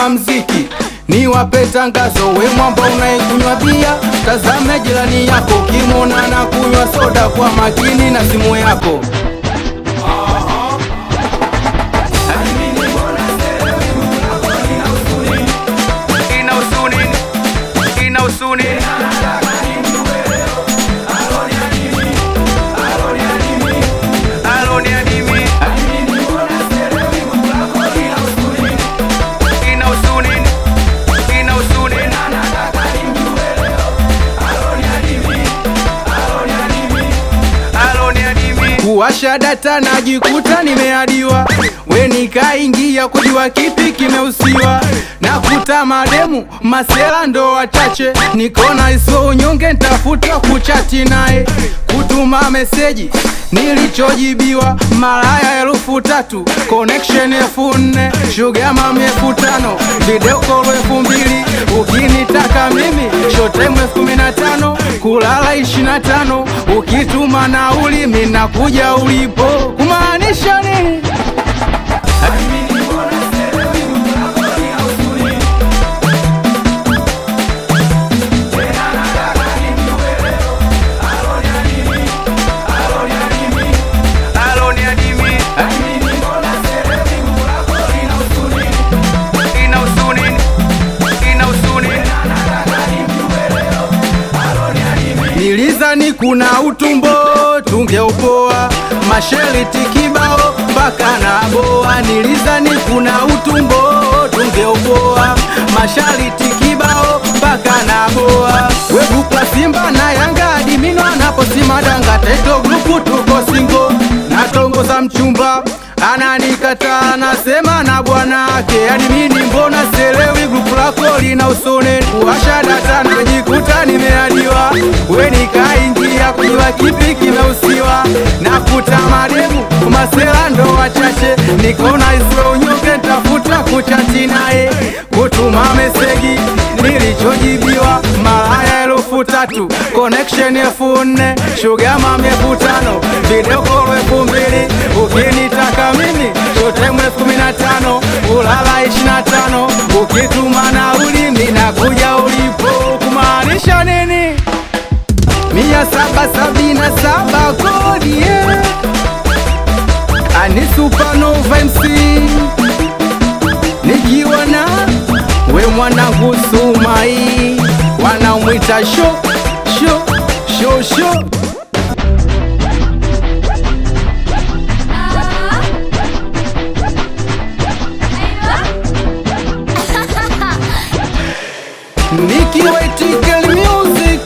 kama mziki. Ni wape tangazo, we mwamba unaikunywa bia, tazame jirani yako, kimona na kunywa soda kwa makini na simu yako. Kuwasha data najikuta nimeadiwa, we nikaingia kujua kipi kimeusiwa. Nakuta mademu masela ndo wachache, nikona iso unyonge ntafuta kuchati naye. Kutuma meseji nilichojibiwa, malaya 3,000, connection 4,000, sugar mami 5,000, video call 2,000. Ukinitaka mimi short time 15, kulala 25. Ukituma nauli mina kuja ulipo, kumaanisha nini? Nilizani kuna utumbo tungeupoa, mashariti kibao mpaka na boa. Nilizani kuna utumbo tungeupoa, mashariti kibao mpaka na boa. We grupu la Simba na Yanga adimino anaposimadanga, Taito grupu tuko singo, natongoza mchumba ananikata, anasema na bwanake. Adimini mbona selewi, grupu lako lina usone. Kuwasha data najikuta nimeadiwa, we nikaingia kujua kipi kimeusiwa. Nakuta mademu masela ndo wachache, nikona iso unyonge ntafuta kuchati naye. Kutuma meseji nilichojibiwa, malaya 3,000, connection 4,000, sugar mami 5,000, video call 2,000. Ukinitaka mimi short time 15, kulala 25. Ukituma nauli mina kuja ulipo, kumaanisha nini? 777 kodi yeah. Ani Supernova MC nikiwa na we mwanangu Sumai, wanamwita show. Nikiwa Etical Music,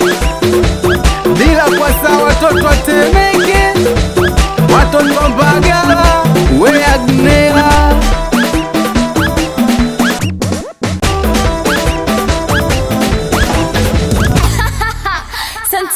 bila kwa sawa watoto Temeke, watoto Mbage.